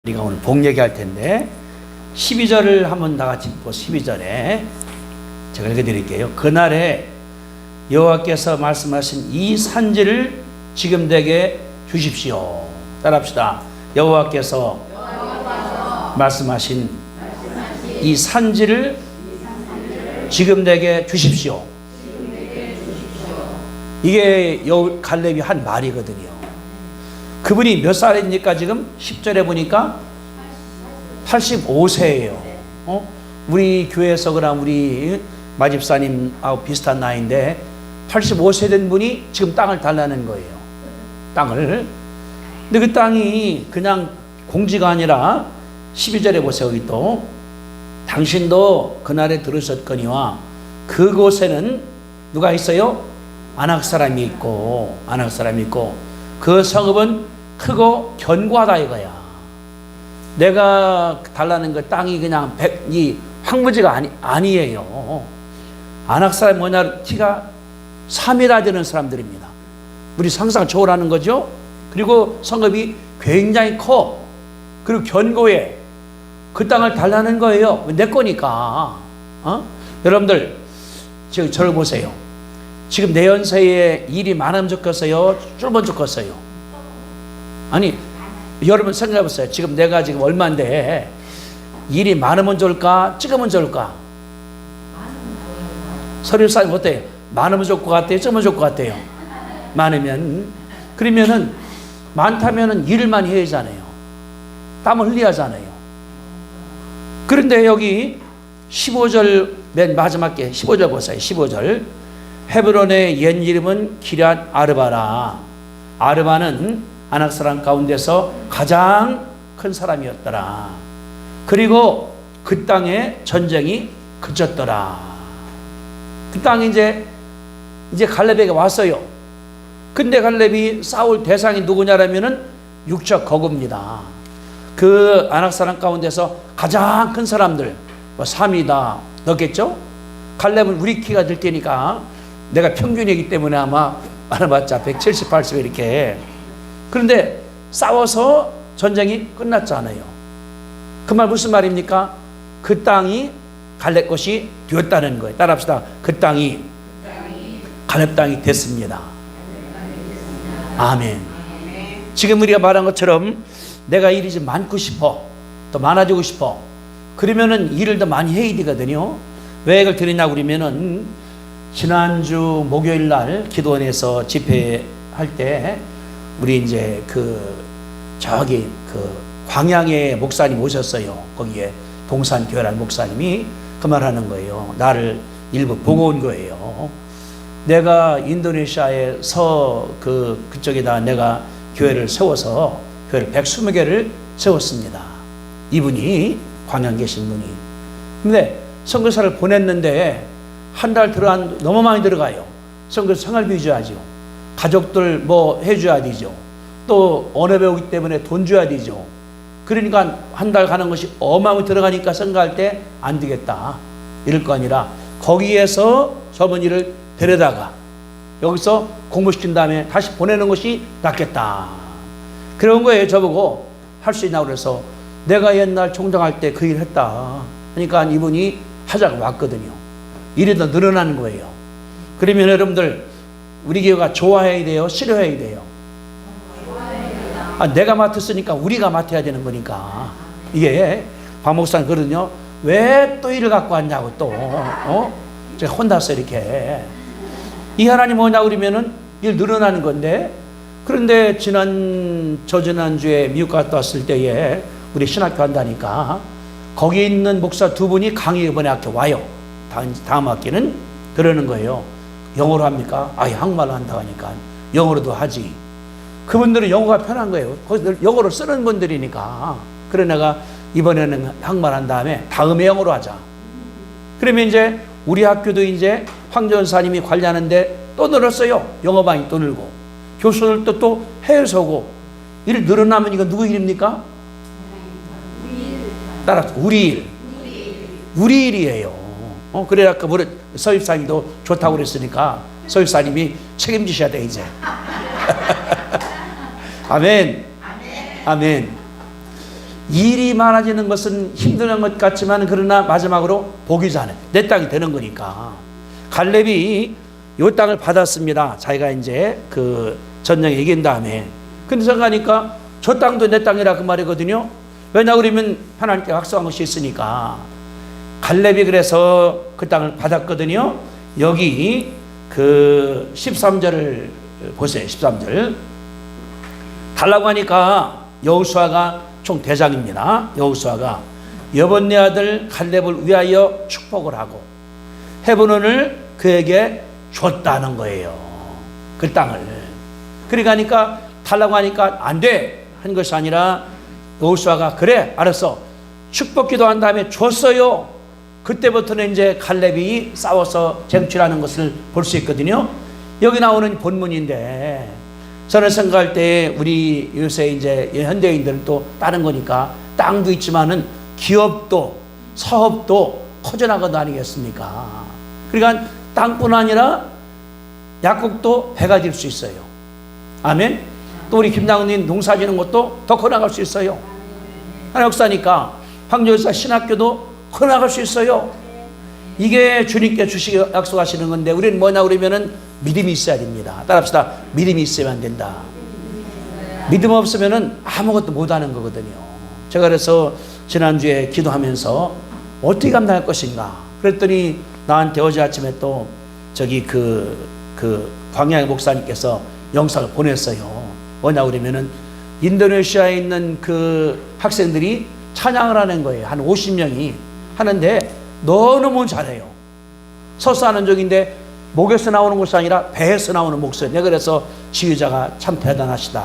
우리가 오늘 복 얘기할 텐데 12절을 한번 다 같이 읽고 12절에 제가 읽어드릴게요. 그날에 여호와께서 말씀하신 이 산지를 지금 내게 주십시오. 따라합시다. 여호와께서 말씀하신 이 산지를 지금 내게 주십시오. 이게 갈렙이 한 말이거든요. 그분이 몇 살입니까? 지금 10절에 보니까 85세예요. 우리 교회에서 그럼 우리 마집사님하고 비슷한 나이인데 85세 된 분이 지금 땅을 달라는 거예요. 땅을. 근데 그 땅이 그냥 공지가 아니라 12절에 보세요. 여기 또 당신도 그날에 들으셨거니와 그곳에는 누가 있어요? 아낙 사람이 있고 그 성읍은 크고 견고하다 이거야. 내가 달라는 그 땅이 그냥 이 황무지가 아니에요. 아낙 사람이 뭐냐? 키가 3이나 되는 사람들입니다. 우리 상상 초월하는 거죠. 그리고 성읍이 굉장히 커. 그리고 견고해. 그 땅을 달라는 거예요. 내 거니까. 여러분들 지금 저를 보세요. 지금 내 연세에 일이 많으면 좋겠어요? 줄면 좋겠어요? 아니, 여러분 생각해보세요. 지금 내가 지금 얼마인데 일이 많으면 좋을까? 적으면 좋을까? 서류사님 어때요? 많으면 좋을 것 같아요? 적으면 좋을 것 같아요? 많으면. 그러면은 많다면은 일을 많이 해야 하잖아요. 땀을 흘려야 하잖아요. 그런데 여기 15절 맨 마지막에 15절 보세요. 15절. 헤브론의 옛 이름은 기럇 아르바라. 아르바는 아낙 사람 가운데서 가장 큰 사람이었더라. 그리고 그 땅에 전쟁이 그쳤더라. 그 땅에 이제 갈렙에게 왔어요. 근데 갈렙이 싸울 대상이 누구냐라면은 육적 거구입니다. 그 아낙 사람 가운데서 가장 큰 사람들, 3이다 넣겠죠? 갈렙은 우리 키가 될 테니까 내가 평균이기 때문에 아마 많아봤자 178세 이렇게. 그런데 싸워서 전쟁이 끝났잖아요. 그 말 무슨 말입니까? 그 땅이 갈렙 것이 되었다는 거예요. 따라합시다. 그 땅이 갈렙 땅이 됐습니다. 아멘. 지금 우리가 말한 것처럼 내가 일이 좀 많고 싶어, 또 많아지고 싶어. 그러면은 일을 더 많이 해야 되거든요. 왜 이걸 드리냐고 그러면은 지난주 목요일 날 기도원에서 집회할 때 우리 이제 저기 광양의 목사님 오셨어요. 거기에 동산교회라는 목사님이 그 말 하는 거예요. 나를 일부 보고 온 거예요. 내가 인도네시아에 그쪽에다 내가 교회를 세워서 교회를 120개를 세웠습니다. 이분이 광양 계신 분이. 근데 선교사를 보냈는데 한 달 너무 많이 들어가요. 선교사 생활비 줘야죠. 가족들 뭐 해줘야 되죠. 또 언어 배우기 때문에 돈 줘야 되죠. 그러니까 한 달 가는 것이 어마어마하게 들어가니까 생각할 때 안 되겠다. 이럴 거 아니라 거기에서 젊은이를 데려다가 여기서 공부시킨 다음에 다시 보내는 것이 낫겠다. 그런 거예요. 저보고 할 수 있냐고 그래서 내가 옛날 총장할 때 그 일 했다. 그러니까 이분이 하자고 왔거든요. 일이 더 늘어나는 거예요. 그러면 여러분들 우리 교회가 좋아해야 돼요? 싫어해야 돼요? 내가 맡았으니까 우리가 맡아야 되는 거니까. 이게 박 목사님 그러거든요. 왜 또 일을 갖고 왔냐고 또 제가 혼났어 이렇게. 이 하나님 뭐냐고 그러면은 일 늘어나는 건데. 그런데 저지난주에 미국 갔다 왔을 때에 우리 신학교 한다니까 거기 있는 목사 2분이 강의 이번에 학교 와요. 다음 학기는 그러는 거예요. 영어로 합니까? 한국말로 한다고 하니까 영어로도 하지. 그분들은 영어가 편한 거예요. 거기서 영어로 쓰는 분들이니까. 그래 내가 이번에는 한국말 한 다음에 다음에 영어로 하자. 그러면 이제 우리 학교도 이제 황 전사님이 관리하는데 또 늘었어요. 영어반이 또 늘고 교수들도 또 해외에서 오고. 일 늘어나면 이거 누구 일입니까? 따라서 우리 일이에요. 그래 아까 우리 서입사님도 좋다고 그랬으니까 서입사님이 책임지셔야 돼 이제. 아멘. 아멘. 일이 많아지는 것은 힘든 것 같지만 그러나 마지막으로 복이잖아요. 내 땅이 되는 거니까. 갈렙이 이 땅을 받았습니다. 자기가 이제 그 전쟁에 이긴 다음에. 근데 생각하니까 저 땅도 내 땅이라 그 말이거든요. 왜냐 그러면 하나님께 약속한 것이 있으니까. 갈렙이 그래서 그 땅을 받았거든요. 여기 그 13절을 보세요. 13절. 달라고 하니까 여호수아가 총 대장입니다. 여호수아가 여본네 아들 갈렙을 위하여 축복을 하고 헤브론을 그에게 줬다는 거예요. 그 땅을. 그러니까 달라고 하니까 안 돼 한 것이 아니라 여호수아가 그래 알았어 축복 기도한 다음에 줬어요. 그때부터는 이제 갈렙이 싸워서 쟁취하는 것을 볼 수 있거든요. 여기 나오는 본문인데 저는 생각할 때 우리 요새 이제 현대인들은 또 다른 거니까 땅도 있지만은 기업도 사업도 커져나가도 아니겠습니까? 그러니까 땅뿐 아니라 약국도 배가 될 수 있어요. 아멘. 또 우리 김당훈님 농사 지는 것도 더 커나갈 수 있어요. 하나 역사니까 황교사 신학교도 커나갈 수 있어요. 이게 주님께 주시기 약속하시는 건데 우리는 뭐냐 그러면은 믿음이 있어야 됩니다. 따라합시다. 믿음이 있어야 안 된다. 믿음 없으면은 아무것도 못하는 거거든요. 제가 그래서 지난주에 기도하면서 어떻게 감당할 것인가 그랬더니 나한테 어제 아침에 또 저기 광야의 목사님께서 영상을 보냈어요. 뭐냐 그러면은 인도네시아에 있는 그 학생들이 찬양을 하는 거예요. 한 50명이 하는데 너무너무 잘해요. 서서 하는 적인데 목에서 나오는 것이 아니라 배에서 나오는 목소리. 내가 그래서 지휘자가 참 대단하시다.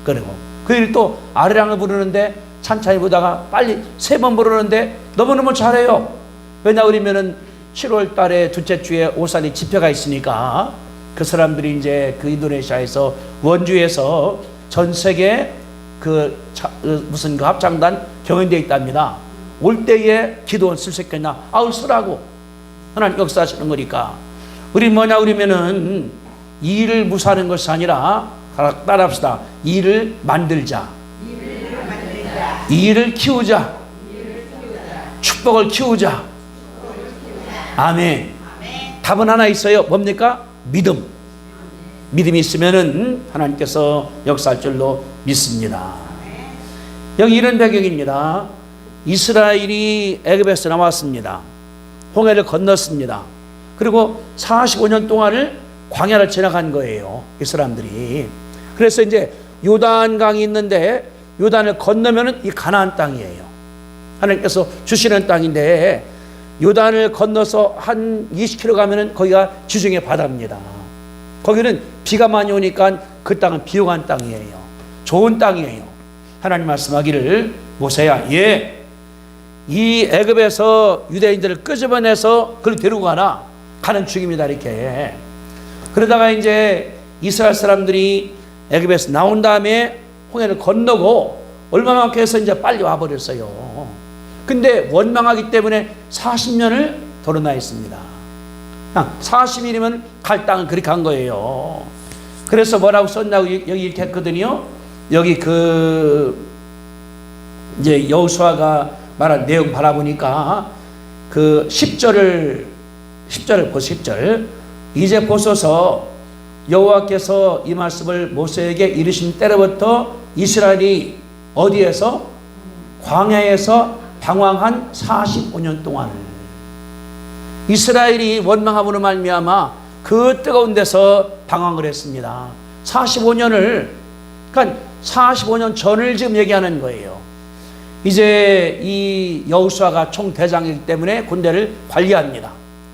그리고 그 일이 또 아리랑을 부르는데 찬찬히 보다가 빨리 3번 부르는데 너무너무 잘해요. 왜냐 그러면은 7월 달에 둘째 주에 오산이 집회가 있으니까 그 사람들이 이제 그 인도네시아에서 원주에서 전 세계 무슨 그 합창단 경연대에 있답니다. 올 때에 기도원 쓸 수 있겠나? 아우 쓰라고. 하나님 역사하시는 거니까. 우리 뭐냐 그러면은 일을 무사하는 것이 아니라 따라합시다. 일을 만들자. 일을 키우자. 축복을 키우자. 아멘. 답은 하나 있어요. 뭡니까? 믿음. 믿음이 있으면은 하나님께서 역사할 줄로 믿습니다. 여기 이런 배경입니다. 이스라엘이 애굽에서 나왔습니다. 홍해를 건넜습니다. 그리고 45년 동안을 광야를 지나간 거예요. 이 사람들이. 그래서 이제 요단강이 있는데 요단을 건너면은 이 가나안 땅이에요. 하나님께서 주시는 땅인데 요단을 건너서 한 20km 가면은 거기가 지중해 바다입니다. 거기는 비가 많이 오니까 그 땅은 비옥한 땅이에요. 좋은 땅이에요. 하나님 말씀하기를 모세야, 이 애굽에서 유대인들을 끄집어내서 그를 데리고 가는 중입니다. 이렇게. 그러다가 이제 이스라엘 사람들이 애굽에서 나온 다음에 홍해를 건너고 얼마만큼 해서 이제 빨리 와버렸어요. 근데 원망하기 때문에 40년을 도로나 있습니다. 40일이면 갈 땅은 그렇게 한 거예요. 그래서 뭐라고 썼냐고 여기 이렇게 했거든요. 여기 이제 여호수아가 말한 내용 바라보니까 그 10절을 보세요. 10절. 이제 보소서 여호와께서 이 말씀을 모세에게 이르신 때로부터 이스라엘이 어디에서? 광야에서 방황한 45년 동안 이스라엘이 원망함으로 말미암아 그 뜨거운 데서 방황을 했습니다. 45년을 그러니까 45년 전을 지금 얘기하는 거예요. 이제 이 여호수아가 총대장이기 때문에 군대를 관리합니다.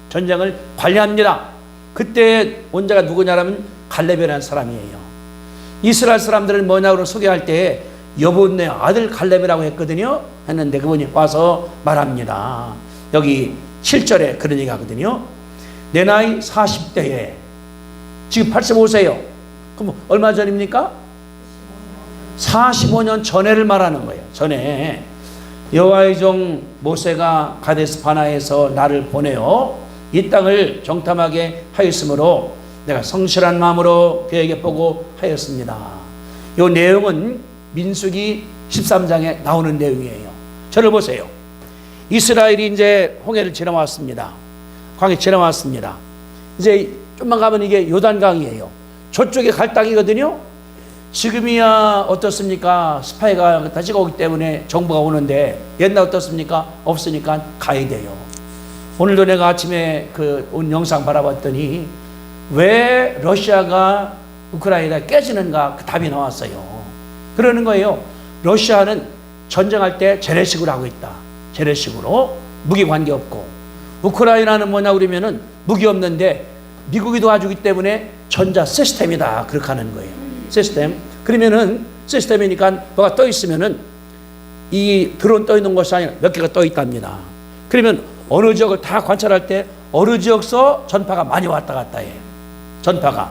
전쟁을 관리합니다. 그때 원자가 누구냐라면 갈렙이라는 사람이에요. 이스라엘 사람들은 뭐냐고 소개할 때 여본네 아들 갈렙이라고 했거든요. 했는데 그분이 와서 말합니다. 여기 7절에 그런 얘기 하거든요. 내 나이 40대에 지금 85세요. 그럼 얼마 전입니까? 45년 전에를 말하는 거예요. 전에 여호와의 종 모세가 가데스 바나에서 나를 보내어 이 땅을 정탐하게 하였으므로 내가 성실한 마음으로 그에게 보고 하였습니다. 이 내용은 민수기 13장에 나오는 내용이에요. 저를 보세요. 이스라엘이 이제 홍해를 지나왔습니다. 광해 지나왔습니다. 이제 좀만 가면 이게 요단강이에요. 저쪽에 갈 땅이거든요. 지금이야 어떻습니까? 스파이가 다시 오기 때문에 정부가 오는데 옛날 어떻습니까? 없으니까 가야 돼요. 오늘도 내가 아침에 온 영상 바라봤더니 왜 러시아가 우크라이나에 깨지는가 그 답이 나왔어요. 그러는 거예요. 러시아는 전쟁할 때 재래식으로 하고 있다. 재래식으로 무기 관계없고, 우크라이나는 뭐냐 그러면은 무기 없는데 미국이 도와주기 때문에 전자 시스템이다 그렇게 하는 거예요. 시스템. 그러면은 시스템이니까 뭐가 떠 있으면은 이 드론 떠 있는 것이 아니라 몇 개가 떠 있답니다. 그러면 어느 지역을 다 관찰할 때 어느 지역서 전파가 많이 왔다 갔다 해. 전파가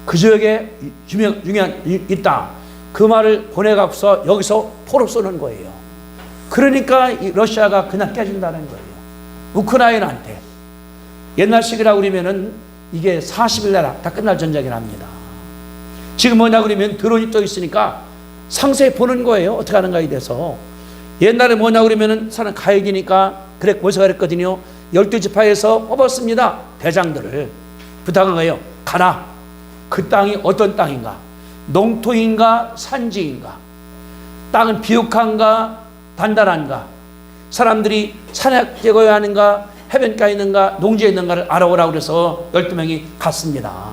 그 지역에 중요한 있다. 그 말을 보내갖고서 여기서 포로 쏘는 거예요. 그러니까 이 러시아가 그냥 깨진다는 거예요. 우크라이나한테. 옛날식이라고 그러면은 이게 40일 내라 다 끝날 전쟁이랍니다. 지금 뭐냐 그러면 드론이 떠 있으니까 상세히 보는 거예요. 어떻게 하는가에 대해서. 옛날에 뭐냐 그러면은 사는 가액이니까 그래 모세가 그랬거든요. 12지파에서 뽑았습니다. 대장들을 부탁한 거예요. 가라. 그 땅이 어떤 땅인가? 농토인가 산지인가? 땅은 비옥한가 단단한가? 사람들이 산에 제거해야 하는가 해변가에 있는가 농지에 있는가를 알아오라고 그래서 12명이 갔습니다.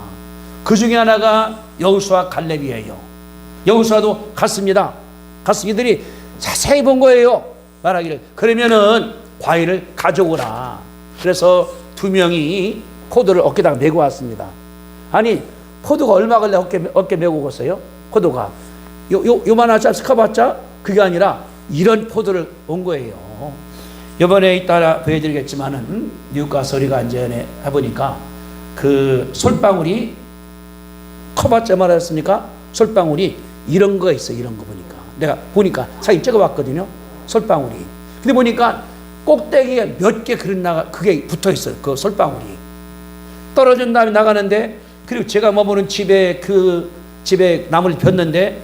그 중에 하나가 여호수아 갈렙이에요. 여호수아도 갔습니다. 가서 이들이 자세히 본 거예요. 말하기를 그러면은 과일을 가져오라. 그래서 2명이 포도를 어깨다가 메고 왔습니다. 아니 포도가 얼마 걸려 어깨 메고 갔어요? 포도가 요만하지 커봤자 그게 아니라 이런 포도를 온 거예요. 이번에 이따 보여드리겠지만은 미국 가서 우리가 이제 해보니까 그 솔방울이 커봤자 말했습니까? 솔방울이 이런 거 있어. 이런 거 보니까 내가 보니까 사진 찍어봤거든요. 솔방울이. 근데 보니까 꼭대기에 몇 개 그게 붙어 있어요. 그 솔방울이 떨어진 다음에 나가는데, 그리고 제가 머무는 집에 나무를 폈는데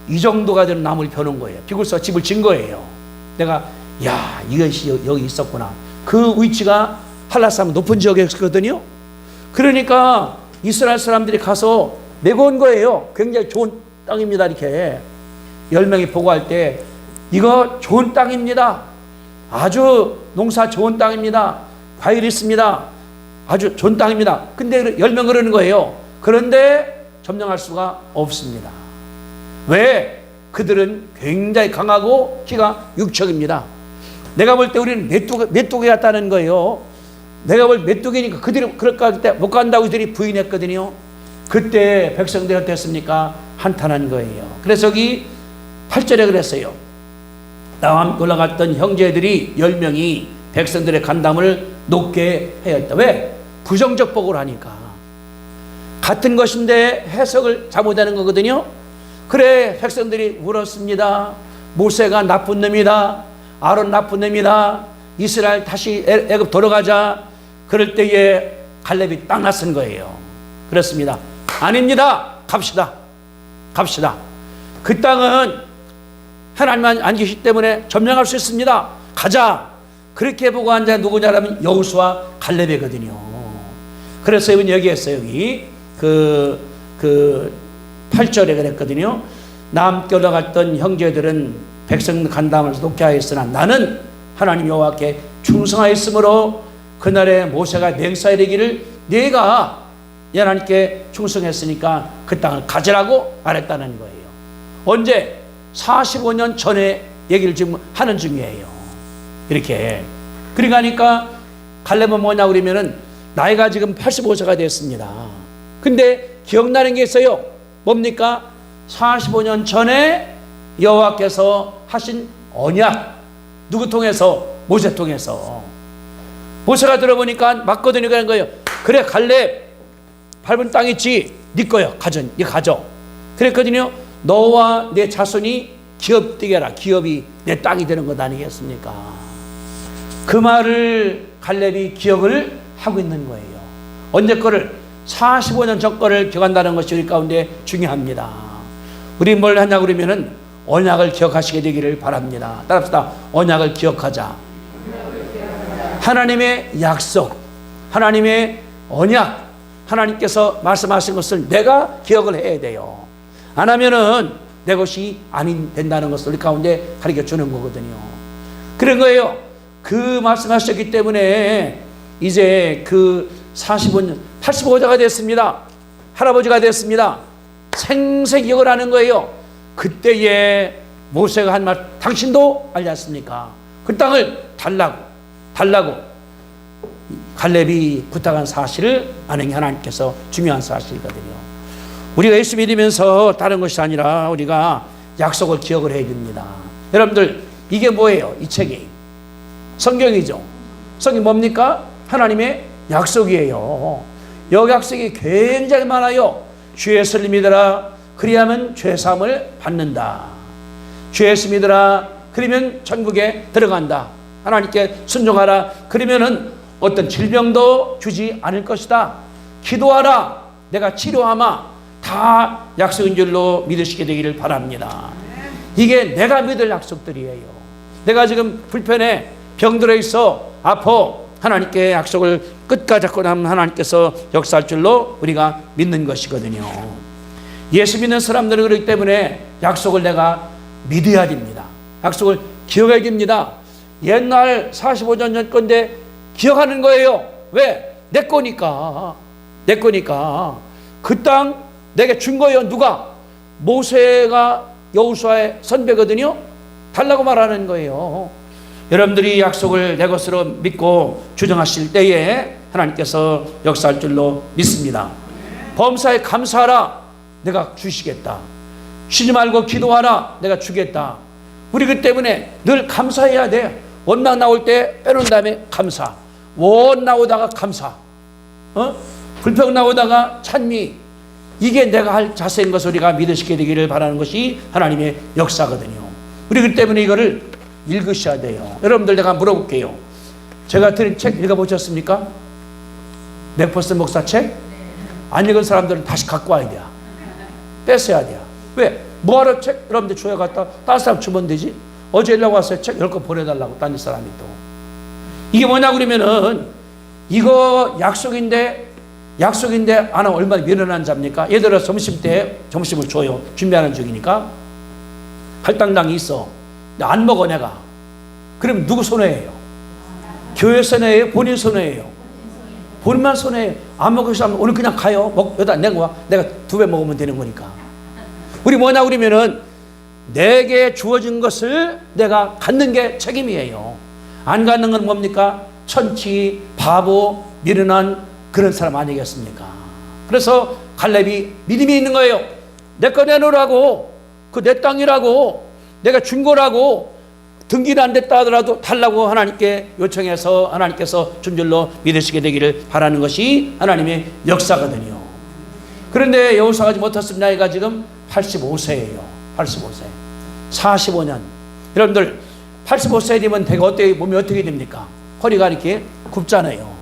이 정도가 되는 나무를 펴놓은 거예요. 비굴서 집을 진 거예요. 내가 야 이것이 여기 있었구나. 그 위치가 할라삼 높은 지역에 있었거든요. 그러니까 이스라엘 사람들이 가서 메고 온 거예요. 굉장히 좋은 땅입니다. 이렇게 10명이 보고할 때 이거 좋은 땅입니다. 아주 농사 좋은 땅입니다. 과일이 있습니다. 아주 좋은 땅입니다. 근데 10명 그러는 거예요. 그런데 점령할 수가 없습니다. 왜? 그들은 굉장히 강하고 키가 6척입니다. 내가 볼 때 우리는 메뚜기 같다는 거예요. 내가 볼 메뚜기니까 그들이 그럴까 할 때 못 간다고 그들이 부인했거든요. 그때 백성들이 어땠습니까? 한탄한 거예요. 그래서 여기 8절에 그랬어요. 나와 함께 올라갔던 형제들이 10명이 백성들의 간담을 높게 하였다. 왜? 부정적 복을 하니까. 같은 것인데 해석을 잘못하는 거거든요. 그래 백성들이 울었습니다. 모세가 나쁜 놈이다. 아론 나쁜 놈이다. 이스라엘 다시 애굽 돌아가자. 그럴 때에 갈렙이 딱 나선 거예요. 그렇습니다. 아닙니다. 갑시다. 그 땅은 하나님만 안 계시기 때문에 점령할 수 있습니다. 가자. 그렇게 보고 한 자 누구냐라면 여호수아 갈렙이거든요. 그래서 여기 했어요. 여기 그 8절에 그랬거든요. 남께 올라갔던 형제들은 백성 간담을 높게 하였으나 나는 하나님 여호와께 충성하였으므로 그날에 모세가 맹세하기를 네가 하나님께 충성했으니까 그 땅을 가지라고 말했다는 거예요. 언제? 45년 전에 얘기를 지금 하는 중이에요. 이렇게. 그러니까 갈렙은 뭐냐 그러면은 나이가 지금 85세가 됐습니다. 근데 기억나는 게 있어요. 뭡니까? 45년 전에 여호와께서 하신 언약. 누구 통해서? 모세 통해서. 모세가 들어보니까 맞거든요. 그런 거예요. 그래 갈렙 밟은 땅 있지? 네 거야. 네 가져. 그랬거든요. 너와 내 자손이 기업 되게 하라. 기업이 내 땅이 되는 것 아니겠습니까? 그 말을 갈렙이 기억을 하고 있는 거예요. 언제 거를? 45년 전 거를 기억한다는 것이 우리 가운데 중요합니다. 우리 뭘 하냐 그러면은 언약을 기억하시게 되기를 바랍니다. 따라합시다. 언약을 기억하자. 하나님의 약속, 하나님의 언약, 하나님께서 말씀하신 것을 내가 기억을 해야 돼요. 안 하면은 내 것이 아닌 된다는 것을 우리 가운데 가르쳐 주는 거거든요. 그런 거예요. 그 말씀하셨기 때문에 이제 그 45년 85자가 됐습니다. 할아버지가 됐습니다. 생생 기억을 하는 거예요. 그때에 모세가 한 말 당신도 알지 않습니까? 그 땅을 달라고 갈렙이 부탁한 사실을 아는 게 하나님께서 중요한 사실이거든요. 우리가 예수 믿으면서 다른 것이 아니라 우리가 약속을 기억을 해야 됩니다. 여러분들 이게 뭐예요? 이 책이 성경이죠. 성경이 뭡니까? 하나님의 약속이에요. 여 약속이 굉장히 많아요. 주 예수를 믿으라 그리하면 죄사함을 받는다. 주 예수 믿으라 그러면 천국에 들어간다. 하나님께 순종하라 그러면은 어떤 질병도 주지 않을 것이다. 기도하라 내가 치료하마. 다 약속인 줄로 믿으시게 되기를 바랍니다. 이게 내가 믿을 약속들이에요. 내가 지금 불편해 병들어 있어 아파 하나님께 약속을 끝까지 잡고 나면 하나님께서 역사할 줄로 우리가 믿는 것이거든요. 예수 믿는 사람들은 그렇기 때문에 약속을 내가 믿어야 됩니다. 약속을 기억해야 됩니다. 옛날 45년 전 건데 기억하는 거예요. 왜? 내 거니까. 내 거니까. 그 땅 내게 준 거예요. 누가? 모세가 여호수아의 선배거든요. 달라고 말하는 거예요. 여러분들이 약속을 내 것으로 믿고 주장하실 때에 하나님께서 역사할 줄로 믿습니다. 범사에 감사하라. 내가 주시겠다. 쉬지 말고 기도하라. 내가 주겠다. 우리 그 때문에 늘 감사해야 돼. 원망 나올 때 빼놓은 다음에 감사. 원 나오다가 감사. 불평 나오다가 찬미. 이게 내가 할 자세인 것을 우리가 믿으시게 되기를 바라는 것이 하나님의 역사거든요. 우리 그 때문에 이거를 읽으셔야 돼요. 여러분들 내가 물어볼게요. 제가 드린 책 읽어보셨습니까? 맥퍼슨 목사 책? 안 읽은 사람들은 다시 갖고 와야 돼요. 뺏어야 돼요. 왜? 뭐하러 책 여러분들 줘야 갖다 다른 사람 주면 되지? 어제 연락 왔어요. 책 10권 보내달라고 딴 사람이 또. 이게 뭐냐 그러면은 이거 약속인데 안 하면 얼마나 미련한 자입니까? 예를 들어 점심 때 점심을 줘요. 준비하는 중이니까 할당량이 있어. 근데 안 먹어 내가. 그럼 누구 손해예요? 교회 손해예요? 본인 손해예요? 본인만 손해예요. 안 먹고 하면 오늘 그냥 가요. 여기다 내가 2배 먹으면 되는 거니까. 우리 뭐냐 그러면은 내게 주어진 것을 내가 갖는 게 책임이에요. 안 갖는 건 뭡니까? 천치, 바보, 미련한 그런 사람 아니겠습니까? 그래서 갈렙이 믿음이 있는 거예요. 내 거 내놓으라고. 그 내 땅이라고. 내가 준 거라고. 등기는 안 됐다 하더라도 달라고 하나님께 요청해서 하나님께서 준 줄로 믿으시게 되기를 바라는 것이 하나님의 역사거든요. 그런데 여호수아가 못했습니다. 나이가 지금 85세예요. 85세. 45년. 여러분들 85세 되면 몸이 어떻게 됩니까? 허리가 이렇게 굽잖아요.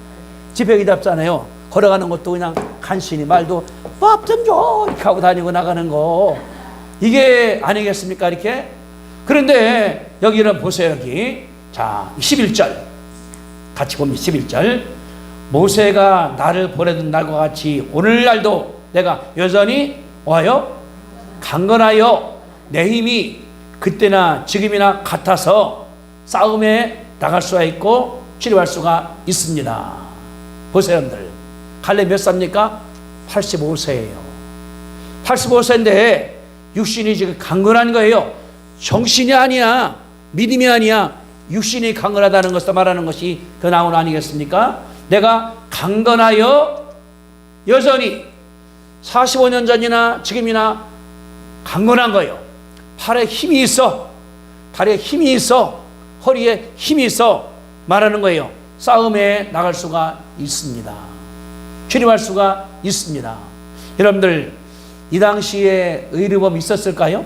지팡이 잡잖아요. 걸어가는 것도 그냥 간신히 말도 밥 좀 줘 이렇게 하고 다니고 나가는 거 이게 아니겠습니까? 이렇게. 그런데 여기는 보세요. 여기 자 11절 같이 봅니다. 11절 모세가 나를 보내던 날과 같이 오늘날도 내가 여전히 와요 강건하여 내 힘이 그때나 지금이나 같아서 싸움에 나갈 수가 있고 치료할 수가 있습니다. 보세요 여러분들. 갈렙 몇 살입니까? 85세예요 85세인데 육신이 지금 강건한 거예요. 정신이 아니야. 믿음이 아니야. 육신이 강건하다는 것을 말하는 것이 그 나온 아니겠습니까? 내가 강건하여 여전히 45년 전이나 지금이나 강건한 거예요. 팔에 힘이 있어. 다리에 힘이 있어. 허리에 힘이 있어. 말하는 거예요. 싸움에 나갈 수가 있습니다. 출입할 수가 있습니다. 여러분들 이 당시에 의료범이 있었을까요?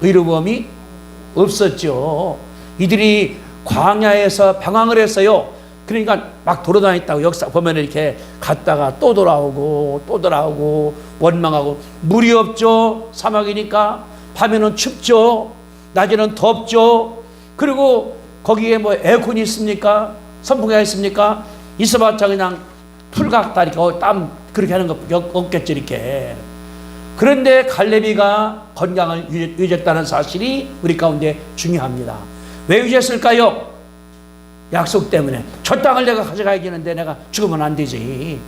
의료범이 없었죠. 이들이 광야에서 방황을 했어요. 그러니까 막 돌아다녔다고 역사 보면 이렇게 갔다가 또 돌아오고 원망하고 물이 없죠. 사막이니까 밤에는 춥죠. 낮에는 덥죠. 그리고 거기에 뭐 에어컨이 있습니까? 선풍기가 있습니까? 있어봤자 그냥 풀각다 이렇게 땀 그렇게 하는 거 없겠죠 이렇게. 그런데 갈렙이가 건강을 유지했다는 사실이 우리 가운데 중요합니다. 왜 유지했을까요? 약속 때문에. 저 땅을 내가 가져가야 되는데 내가 죽으면 안 되지.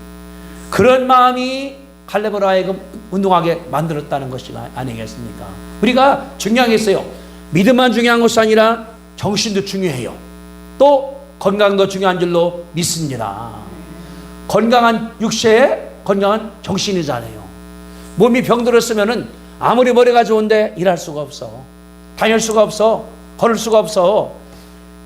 그런 마음이 갈렙으로 하여금 운동하게 만들었다는 것이 아니겠습니까? 우리가 중요한 게 있어요. 믿음만 중요한 것이 아니라 정신도 중요해요. 또 건강도 중요한 줄로 믿습니다. 건강한 육체에 건강한 정신이잖아요. 몸이 병들었으면은 아무리 머리가 좋은데 일할 수가 없어. 다닐 수가 없어. 걸을 수가 없어.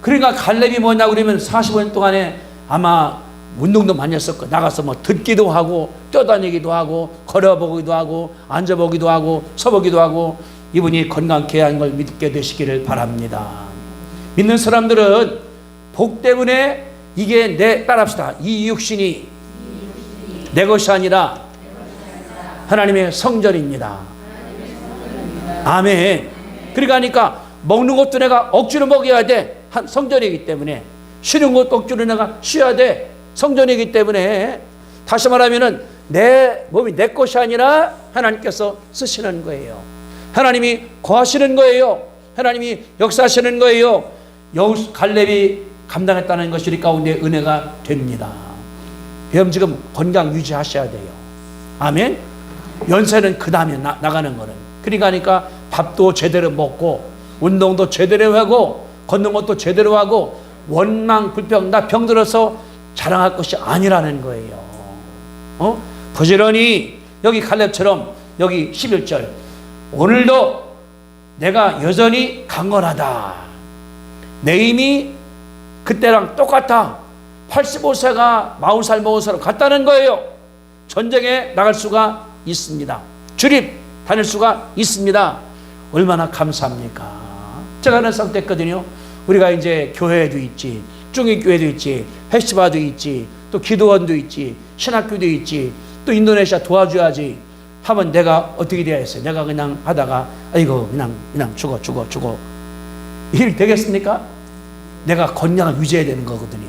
그러니까 갈렙이 뭐냐 그러면 45년 동안에 아마 운동도 많이 했었고 나가서 뭐 듣기도 하고 뛰어다니기도 하고 걸어보기도 하고 앉아보기도 하고 서보기도 하고 이분이 건강케 하는 걸 믿게 되시기를 바랍니다. 믿는 사람들은 복 때문에 이게 따라합시다. 이 육신이 내 것이 아니라 하나님의 성전입니다. 아멘. 그러니까 먹는 것도 내가 억지로 먹여야 돼. 성전이기 때문에. 쉬는 것도 억지로 내가 쉬어야 돼. 성전이기 때문에. 다시 말하면은 내 몸이 내 것이 아니라 하나님께서 쓰시는 거예요. 하나님이 거하시는 거예요. 하나님이 역사하시는 거예요. 갈렙이 감당했다는 것이 우리 가운데 은혜가 됩니다. 여러분 지금 건강 유지하셔야 돼요. 아멘. 연세는 그 다음에 나가는 거는. 그러니까 밥도 제대로 먹고 운동도 제대로 하고 걷는 것도 제대로 하고 원망 불평 나 병들어서 자랑할 것이 아니라는 거예요. 부지런히 여기 갈렙처럼 여기 11절 오늘도 내가 여전히 강건하다. 내 힘이 그때랑 똑같아. 85세가 40살 먹은 사람 같다는 거예요. 전쟁에 나갈 수가 있습니다. 주립 다닐 수가 있습니다. 얼마나 감사합니까? 제가 하는 상태했거든요. 우리가 이제 교회도 있지, 중위교회도 있지, 페스티벌도 있지, 또 기도원도 있지, 신학교도 있지, 또 인도네시아 도와줘야지 하면 내가 어떻게 돼야 했어요? 내가 그냥 하다가 아이고 그냥 죽어 일 되겠습니까? 내가 건강을 유지해야 되는 거거든요.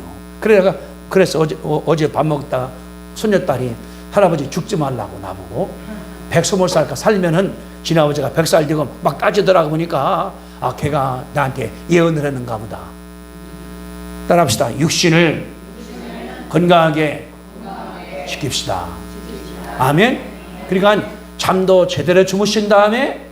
그래서 어제 밥 먹다가 손녀딸이 할아버지 죽지 말라고 나보고 120살 살면은 지나버지가 100살 되고 막 따지더라고 보니까 걔가 나한테 예언을 했는가 보다. 따라합시다. 육신을 건강하게 지킵시다. 아멘. 그러니까 잠도 제대로 주무신 다음에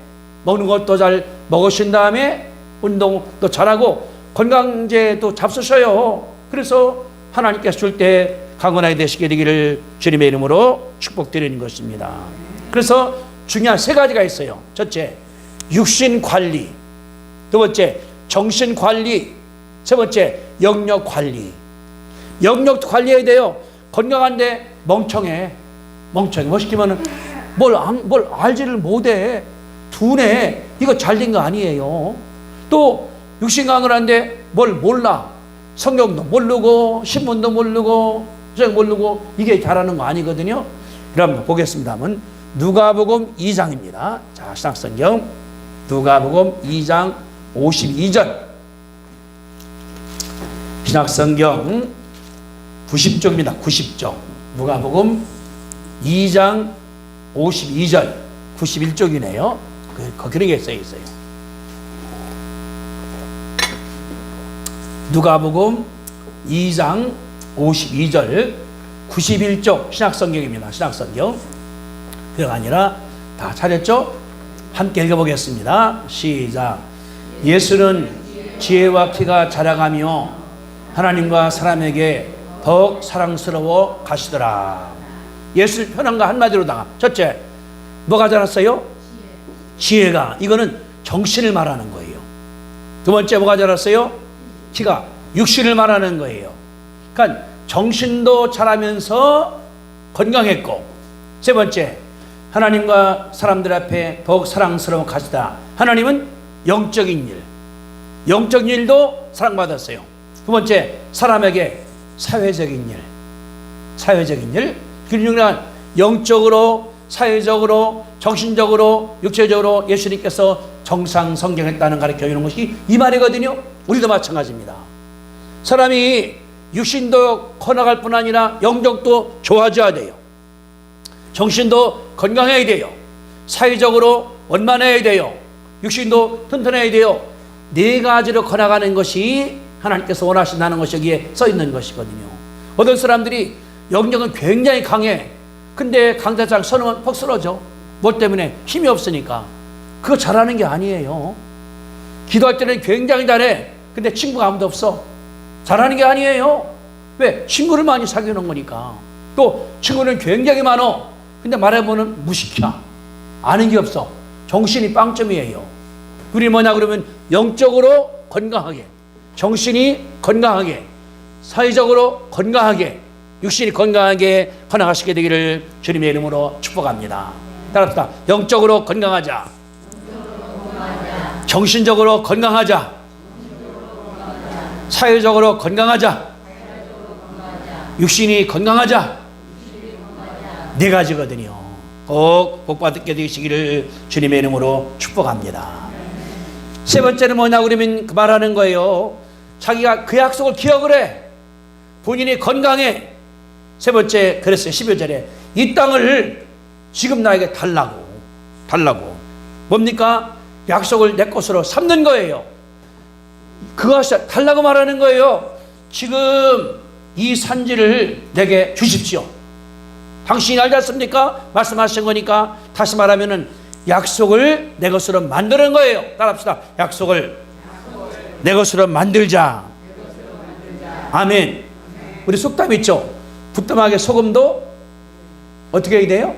먹는 것도 잘 먹으신 다음에 운동도 잘하고 건강제도 잡수셔요. 그래서 하나님께서 줄 때 강건하게 되시게 되기를 주님의 이름으로 축복드리는 것입니다. 그래서 중요한 세 가지가 있어요. 첫째, 육신 관리. 두 번째, 정신 관리. 세 번째, 영역 관리. 영역도 관리해야 돼요. 건강한데 멍청해. 멋있기만은 뭘 알지를 못해. 둔해. 이거 잘된 거 아니에요. 또 육신 강건한데 뭘 몰라. 성경도 모르고 신문도 모르고 이게 잘하는 거 아니거든요. 그럼 보겠습니다. 누가복음 2장입니다. 자, 신약성경 누가복음 2장 52절. 신약성경 90쪽입니다. 90쪽. 누가복음 2장 52절. 91쪽이네요. 그렇게 써 있어요. 누가복음 2장 52절 91쪽 신약성경입니다. 신약성경. 그가 아니라 다 찾았죠? 함께 읽어보겠습니다. 시작. 예수는 지혜와 키가 자라가며 하나님과 사람에게 더욱 사랑스러워 가시더라. 예수를 편한 거 한마디로다가 첫째, 뭐가 자랐어요? 지혜가. 이거는 정신을 말하는 거예요. 두 번째, 뭐가 자랐어요? 키가. 육신을 말하는 거예요. 그러니까 정신도 자라면서 건강했고, 세 번째, 하나님과 사람들 앞에 더욱 사랑스러워 가시다. 하나님은 영적인 일, 영적인 일도 사랑받았어요. 두 번째, 사람에게 사회적인 일, 그러니까 영적으로 사회적으로, 정신적으로, 육체적으로 예수님께서 정상 성경했다는 가르쳐 주는 것이 이 말이거든요. 우리도 마찬가지입니다. 사람이 육신도 커나갈 뿐 아니라 영적도 좋아져야 돼요. 정신도 건강해야 돼요. 사회적으로 원만해야 돼요. 육신도 튼튼해야 돼요. 네 가지로 커나가는 것이 하나님께서 원하신다는 것이 여기에 써 있는 것이거든요. 어떤 사람들이 영적은 굉장히 강해. 근데 강사장 서는 퍽 쓰러져. 뭐 때문에? 힘이 없으니까. 그거 잘하는 게 아니에요. 기도할 때는 굉장히 잘해. 근데 친구가 아무도 없어. 잘하는 게 아니에요. 왜? 친구를 많이 사귀는 거니까. 또 친구는 굉장히 많어. 근데 말해보면 무식해. 아는 게 없어. 정신이 빵점이에요. 우리 뭐냐 그러면 영적으로 건강하게, 정신이 건강하게, 사회적으로 건강하게, 육신이 건강하게 커나가시게 되기를 주님의 이름으로 축복합니다. 따라합시다. 영적으로 건강하자. 정신적으로 건강하자. 사회적으로 건강하자. 육신이 건강하자. 네 가지거든요. 꼭 복받게 되시기를 주님의 이름으로 축복합니다. 세 번째는 뭐냐 그러면 그 말하는 거예요. 자기가 그 약속을 기억을 해. 본인이 건강해. 세 번째 그랬어요. 12절에 이 땅을 지금 나에게 달라고. 뭡니까? 약속을 내 것으로 삼는 거예요. 그것을 달라고 말하는 거예요. 지금 이 산지를 내게 주십시오. 당신이 알지 않습니까? 말씀하신 거니까 다시 말하면은 약속을 내 것으로 만드는 거예요. 따라합시다. 약속을 내 것으로 만들자. 아멘. 우리 속담 있죠? 부뚜막에 소금도 어떻게 해야 돼요?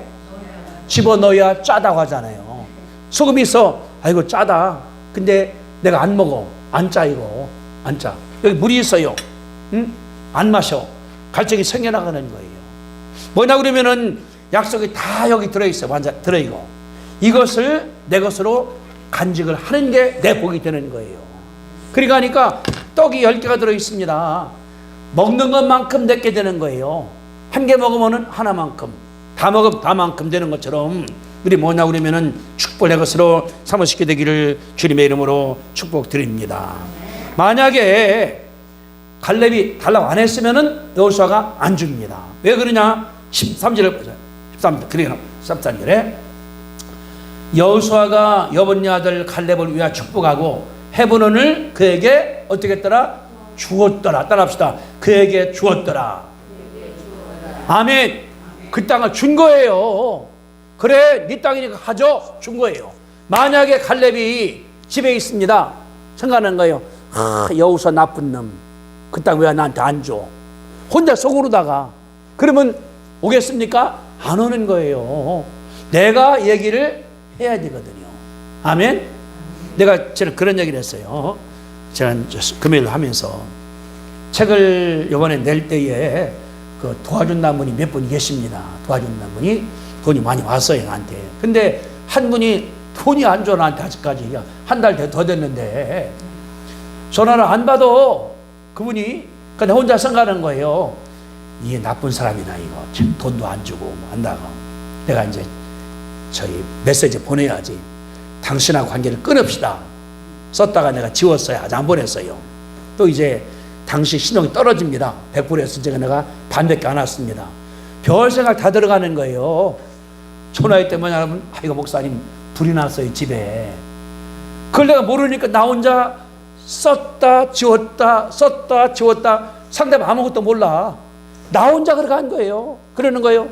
집어넣어야 짜다고 하잖아요. 소금이 있어. 아이고 짜다. 근데 내가 안 먹어. 안 짜 이거. 안 짜. 여기 물이 있어요. 응? 안 마셔. 갈증이 생겨나가는 거예요. 뭐냐 그러면은 약속이 다 여기 들어있어. 완전 들어있고 이것을 내 것으로 간직을 하는 게 내 복이 되는 거예요. 그러니까 떡이 10개가 들어있습니다. 먹는 것만큼 내게 되는 거예요. 한 개 먹으면은 하나만큼, 다 먹으면 다만큼 되는 것처럼 우리 뭐냐 그러면은 축복을 내 것으로 삼으시게 되기를 주님의 이름으로 축복드립니다. 만약에 갈렙이 달라고 안 했으면은 여호수아가 안 줍니다. 왜 그러냐? 13절을 보세요. 13절에 여호수아가 여분네 아들 갈렙을 위하여 축복하고 헤브론을 그에게 어떻게 했더라? 주었더라. 따라합시다. 그에게 주었더라. 아멘. 그 땅을 준 거예요. 그래 네 땅이니까 가져. 준 거예요. 만약에 갈렙이 집에 있습니다. 생각하는 거예요. 여호수아 나쁜 놈. 그 땅 왜 나한테 안 줘? 혼자 속으로다가. 그러면 오겠습니까? 안 오는 거예요. 내가 얘기를 해야 되거든요. 아멘. 저는 그런 얘기를 했어요. 제가 금요일 하면서 책을 이번에 낼 때에 그 도와준다는 분이 몇 분 계십니다. 도와준다는 분이 돈이 많이 왔어요, 나한테. 근데 한 분이 돈이 안 줘, 나한테 아직까지. 한 달 더 됐는데 전화를 안 받아. 그분이. 근데 혼자 생각하는 거예요. 이게 나쁜 사람이다, 이거. 돈도 안 주고, 한다고. 내가 이제 저희 메시지 보내야지. 당신하고 관계를 끊읍시다. 썼다가 내가 지웠어요. 아직 안 보냈어요. 또 이제 당신 신용이 떨어집니다. 100%에서 제가 내가 반밖에 안 왔습니다. 별 생각 다 들어가는 거예요. 전화할 때 뭐냐면, 아이고, 목사님, 불이 났어요, 집에. 그걸 내가 모르니까 나 혼자 썼다, 지웠다, 썼다, 지웠다. 상대방 아무것도 몰라. 나 혼자 그러간 거예요. 그러는 거예요.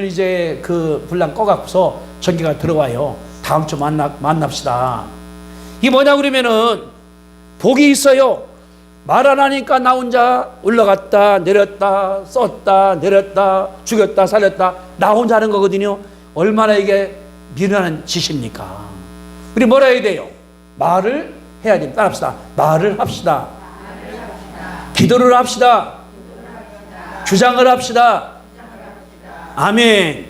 이제 그 불난 꺼갖고서 전기가 들어와요. 다음 주 만납시다. 이게 뭐냐 그러면은 복이 있어요. 말 안 하니까 나 혼자 올라갔다 내렸다 썼다 내렸다 죽였다 살렸다 나 혼자 하는 거거든요. 얼마나 이게 미련한 짓입니까? 우리 뭐라 해야 돼요? 말을 해야 됩니다. 따라합시다. 말을 합시다. 기도를 합시다. 주장을 합시다. 아멘.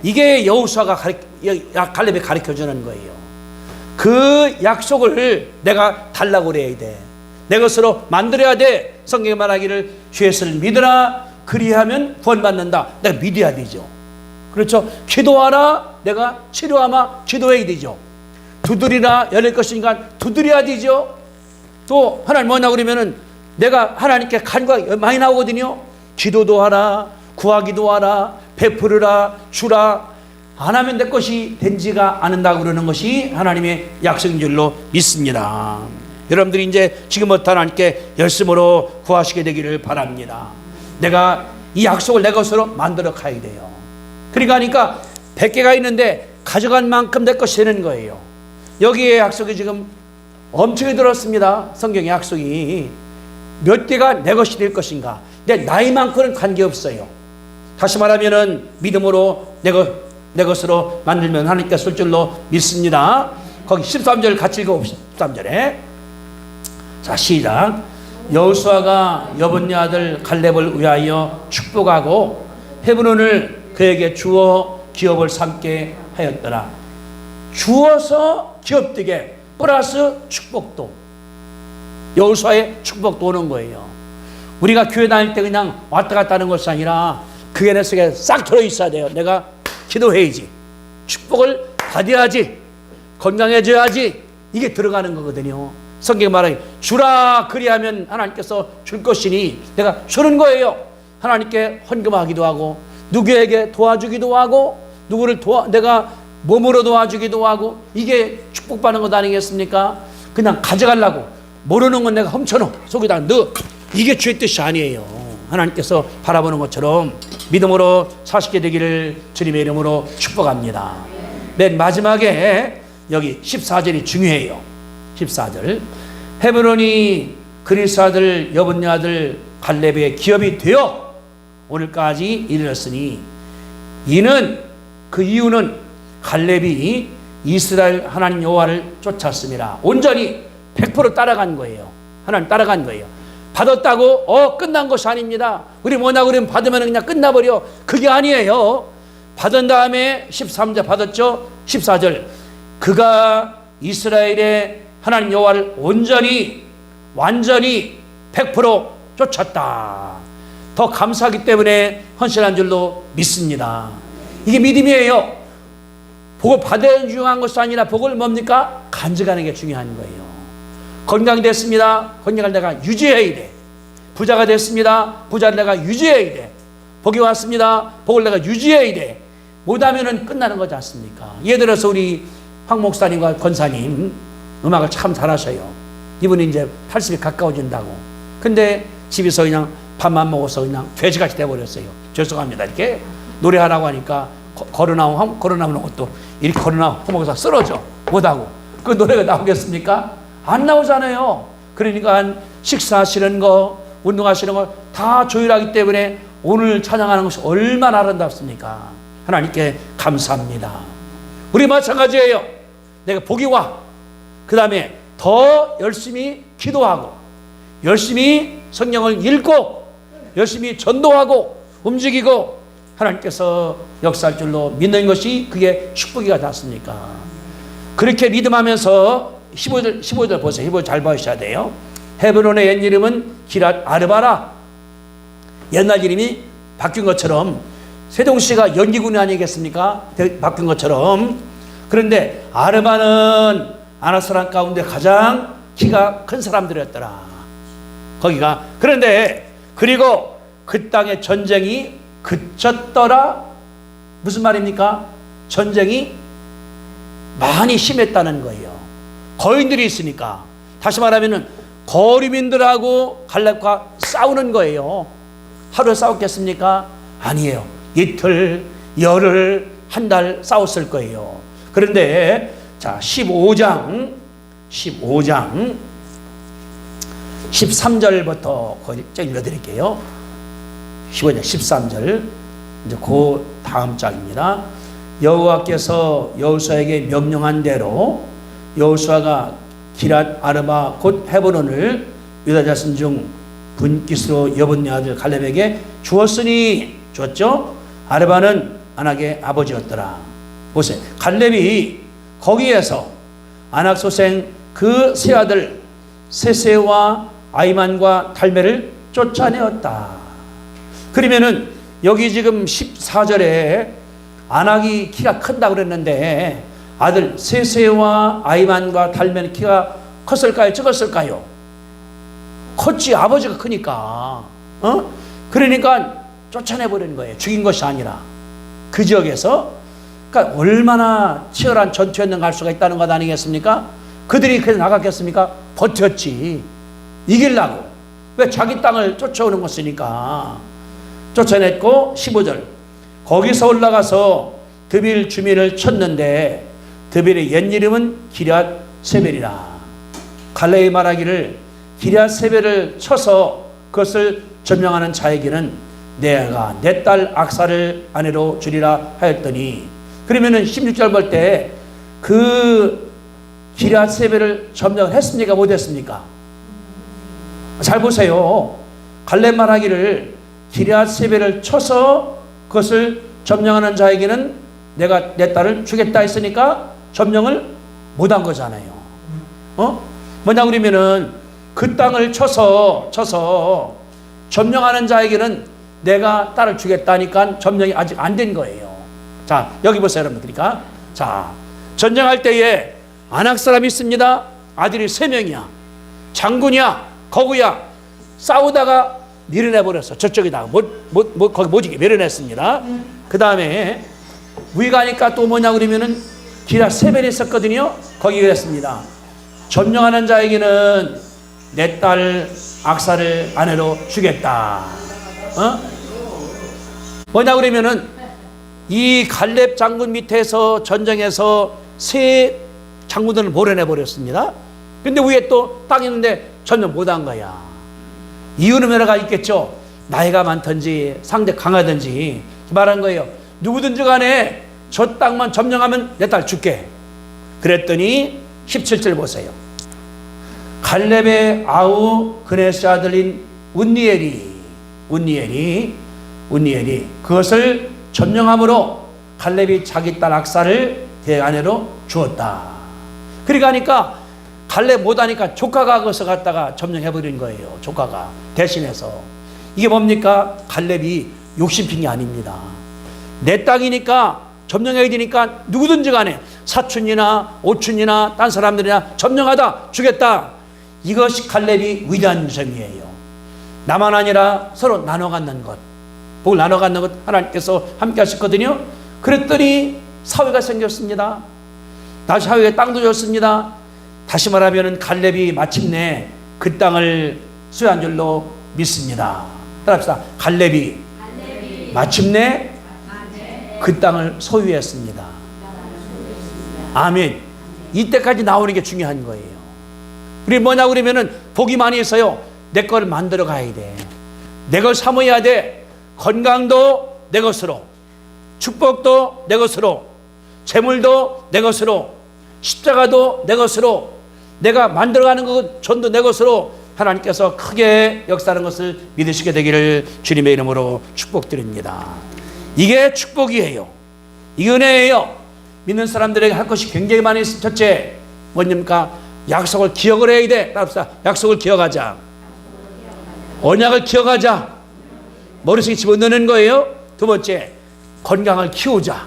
이게 여호수아가 갈렙이 가르쳐주는 거예요. 그 약속을 내가 달라고 그래야 돼. 내 것으로 만들어야 돼. 성경에 말하기를 주 예수를 믿으라 그리하면 구원받는다. 내가 믿어야 되죠. 그렇죠? 기도하라, 내가 치료하마 기도해야 되죠. 두드리라 열릴 것이니까 두드려야 되죠. 또 하나님 뭐냐 그러면은 내가 하나님께 간구가 많이 나오거든요. 기도도 하라, 구하기도 하라, 베풀으라, 주라. 안 하면 내 것이 된지가 않는다고 그러는 것이 하나님의 약속인 줄로 믿습니다. 여러분들이 이제 지금부터 하나님께 열심으로 구하시게 되기를 바랍니다. 내가 이 약속을 내 것으로 만들어 가야 돼요. 그러니까 100개가 있는데 가져간 만큼 내 것이 되는 거예요. 여기에 약속이 지금 엄청나게 들었습니다. 성경의 약속이 몇 개가 내 것이 될 것인가. 내 나이만큼은 관계없어요. 다시 말하면은 믿음으로 내 것으로 만들면 하나님께 쓸 줄로 믿습니다. 거기 13절 같이 읽어봅시다. 13절에 자 시작. 여호수아가 여분네 아들 갈렙을 위하여 축복하고 헤브론을 그에게 주어 기업을 삼게 하였더라. 주어서 기업되게 플러스 축복도, 여호수아의 축복도 오는 거예요. 우리가 교회 다닐 때 그냥 왔다 갔다 하는 것이 아니라 그게 내 속에 싹 들어있어야 돼요. 내가 기도해야지, 축복을 받아야지, 건강해져야지, 이게 들어가는 거거든요. 성경 말하기 주라 그리하면 하나님께서 줄 것이니 내가 주는 거예요. 하나님께 헌금하기도 하고 누구에게 도와주기도 하고 누구를 내가 몸으로 도와주기도 하고, 이게 축복받는 것 아니겠습니까? 그냥 가져가려고 모르는 건 내가 훔쳐놓고 속에다 넣어, 이게 주의 뜻이 아니에요. 하나님께서 바라보는 것처럼 믿음으로 사시게 되기를 주님의 이름으로 축복합니다. 맨 마지막에 여기 14절이 중요해요. 14절 헤브론이 그리스 아들 여분네 아들 갈렙의 기업이 되어 오늘까지 이르렀으니 이는 그 이유는 갈렙이 이스라엘 하나님 여호와를 쫓았습니다. 온전히 100% 따라간 거예요. 하나님 따라간 거예요. 받았다고 끝난 것이 아닙니다. 우리 뭐냐 그러면 받으면 그냥 끝나버려. 그게 아니에요. 받은 다음에 13절 받았죠. 14절 그가 이스라엘의 하나님 여호와를 온전히 완전히 100% 쫓았다. 더 감사하기 때문에 헌신한 줄로 믿습니다. 이게 믿음이에요. 복을 받아야 중요한 것이 아니라 복을 뭡니까? 간직하는 게 중요한 거예요. 건강이 됐습니다. 건강을 내가 유지해야 돼. 부자가 됐습니다. 부자를 내가 유지해야 돼. 복이 왔습니다. 복을 내가 유지해야 돼. 못하면은 끝나는 거지 않습니까? 예를 들어서 우리 황 목사님과 권사님 음악을 참 잘하셔요. 이분이 이제 80이 가까워진다고. 근데 집에서 그냥 밥만 먹어서 그냥 돼지같이 돼버렸어요. 죄송합니다. 이렇게 노래하라고 하니까 걸어나온 것도 이렇게 걸어나온 호목사 쓰러져 못하고 그 노래가 나오겠습니까? 안 나오잖아요. 그러니까 식사하시는 거, 운동하시는 거 다 조율하기 때문에 오늘 찬양하는 것이 얼마나 아름답습니까? 하나님께 감사합니다. 우리 마찬가지예요. 내가 복이 와. 그 다음에 더 열심히 기도하고 열심히 성경을 읽고 열심히 전도하고 움직이고 하나님께서 역사할 줄로 믿는 것이 그게 축복이가 닿습니까? 그렇게 믿음하면서 15절 보세요. 15절 잘 보셔야 돼요. 헤브론의 옛 이름은 기랏 아르바라. 옛날 이름이 바뀐 것처럼 세종시가 연기군이 아니겠습니까? 바뀐 것처럼. 그런데 아르바는 아낙 사람 가운데 가장 키가 큰 사람들이었더라. 거기가. 그런데 그리고 그 땅에 전쟁이 그쳤더라. 무슨 말입니까? 전쟁이 많이 심했다는 거예요. 거인들이 있으니까. 다시 말하면은 거류민들하고 갈렙과 싸우는 거예요. 하루에 싸웠겠습니까? 아니에요. 이틀, 열흘, 한 달 싸웠을 거예요. 그런데 자 15장 13절부터 읽어드릴게요. 15장 13절 이제 그 다음 장입니다. 여호와께서 여호수아에게 명령한 대로 여호수아가 기랏 아르바 곧 헤브론을 유다 자손 중 분깃으로 여분네 아들 갈렙에게 주었으니 줬죠. 아르바는 아낙의 아버지였더라. 보세요. 갈렙이 거기에서 아낙 소생 그 세 아들 세세와 아이만과 달메를 쫓아내었다. 그러면은 여기 지금 14절에 안악이 키가 큰다고 그랬는데 아들 세세와 아이만과 달면 키가 컸을까요? 적었을까요? 컸지. 아버지가 크니까. 그러니까 쫓아내버리는 거예요. 죽인 것이 아니라. 그 지역에서. 그러니까 얼마나 치열한 전투였는가 할 수가 있다는 것 아니겠습니까? 그들이 그래서 나갔겠습니까? 버텼지. 이기려고. 왜? 자기 땅을 쫓아오는 것이니까. 쫓아냈고 15절. 거기서 올라가서 드빌 주민을 쳤는데 드빌의 옛 이름은 기럇 세벨이라. 갈렙이 말하기를 기럇 세벨을 쳐서 그것을 점령하는 자에게는 내가 내 딸 악사를 아내로 주리라 하였더니, 그러면은 16절 볼 때 그 기럇 세벨을 점령을 했습니까? 못했습니까? 잘 보세요. 갈렙 말하기를 기럇 세벨을 쳐서 그것을 점령하는 자에게는 내가 내 딸을 주겠다 했으니까 점령을 못한 거잖아요. 뭐냐 그러면은 그 땅을 쳐서 점령하는 자에게는 내가 딸을 주겠다니까 점령이 아직 안 된 거예요. 자, 여기 보세요, 여러분. 그러니까 자, 전쟁할 때에 안악 사람이 있습니다. 아들이 3명이야. 장군이야, 거구야. 싸우다가 밀어내버렸어. 저쪽에다가 거기 못지게 밀어냈습니다. 그 다음에 위에 가니까 또 뭐냐 그러면은 기럇 세벨이 있었거든요. 거기 그랬습니다. 점령하는 자에게는 내 딸 악사를 아내로 주겠다. 뭐냐 그러면은 이 갈렙 장군 밑에서 전쟁에서 3 장군들을 몰아내버렸습니다. 근데 위에 또 땅이 있는데 점령 못한 거야. 이유는 여러 가지 있겠죠. 나이가 많든지 상대 강하든지 말한 거예요. 누구든지 간에 저 땅만 점령하면 내 딸 줄게. 그랬더니 17절 보세요. 갈렙의 아우 그네스 아들인 운니엘이 그것을 점령함으로 갈렙이 자기 딸 악사를 대아내로 주었다. 그러니까 갈렙 못하니까 조카가 그것을 갖다가 점령해버린 거예요. 조카가 대신해서. 이게 뭡니까? 갈렙이 욕심핀 게 아닙니다. 내 땅이니까 점령해야 되니까 누구든지 간에 사촌이나 오촌이나 딴 사람들이나 점령하다 주겠다. 이것이 갈렙이 위대한 점이에요. 나만 아니라 서로 나눠 갖는 것, 복을 나눠 갖는 것 하나님께서 함께 하셨거든요. 그랬더니 사회가 생겼습니다. 다시 사회에 땅도 줬습니다. 다시 말하면 갈렙이 마침내 그 땅을 소유한 줄로 믿습니다. 따라합시다. 갈렙이 마침내 그 땅을 소유했습니다. 아멘. 이때까지 나오는 게 중요한 거예요. 우리 뭐냐 그러면은 복이 많이 있어요. 내 걸 만들어 가야 돼. 내 걸 사모해야 돼. 건강도 내 것으로, 축복도 내 것으로, 재물도 내 것으로, 십자가도 내 것으로, 내가 만들어가는 것 전도 내 것으로 하나님께서 크게 역사하는 것을 믿으시게 되기를 주님의 이름으로 축복드립니다. 이게 축복이에요. 이게 은혜예요. 믿는 사람들에게 할 것이 굉장히 많이 있습니다. 첫째, 뭐입니까? 약속을 기억을 해야 돼. 따라합시다. 약속을 기억하자. 언약을 기억하자. 머릿속에 집어넣는 거예요. 두 번째, 건강을 키우자.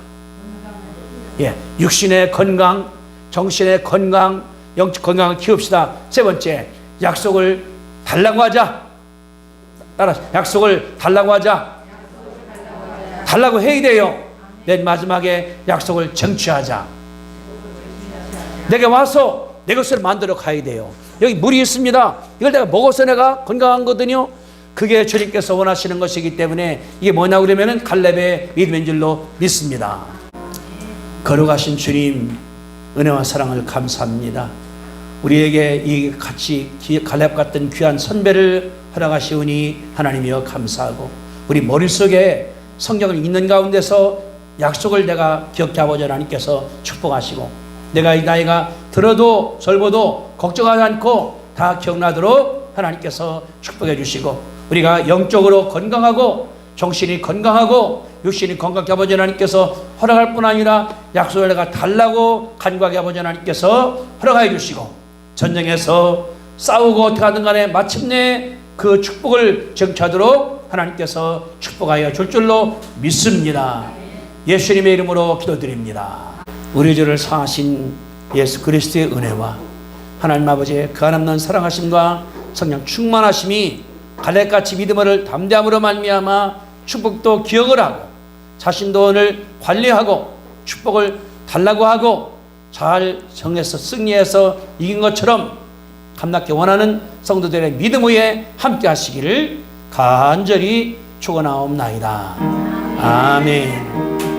예, 육신의 건강, 정신의 건강, 영적 건강을 키웁시다. 세 번째, 약속을 달라고 하자. 따라, 약속을 달라고 하자. 달라고 해야 돼요. 맨 마지막에 약속을 쟁취하자. 내게 와서 내 것을 만들어 가야 돼요. 여기 물이 있습니다. 이걸 내가 먹어서 내가 건강하거든요. 그게 주님께서 원하시는 것이기 때문에 이게 뭐냐 그러면은 갈렙의 믿음인 줄로 믿습니다. 걸어가신 주님 은혜와 사랑을 감사합니다. 우리에게 이 같이 갈렙 같은 귀한 선배를 허락하시오니 하나님이여 감사하고, 우리 머릿속에 성경을 읽는 가운데서 약속을 내가 기억해 아버지 하나님께서 축복하시고, 내가 이 나이가 들어도 젊어도 걱정하지 않고 다 기억나도록 하나님께서 축복해 주시고, 우리가 영적으로 건강하고 정신이 건강하고 육신이 건강하게 아버지 하나님께서 허락할 뿐 아니라 약속을 내가 달라고 간구하게 아버지 하나님께서 허락해 주시고, 전쟁에서 싸우고 어떻게 하든 간에 마침내 그 축복을 쟁취하도록 하나님께서 축복하여 줄 줄로 믿습니다. 예수님의 이름으로 기도드립니다. 우리 죄를 사하신 예수 그리스도의 은혜와 하나님 아버지의 그한없는 사랑하심과 성령 충만하심이 갈렙같이 믿음을 담대함으로 말미암아 축복도 기억을 하고 자신도 오늘 관리하고 축복을 달라고 하고 잘 정해서 승리해서 이긴 것처럼 감납게 원하는 성도들의 믿음 위에 함께 하시기를 간절히 축원하옵나이다. 아멘.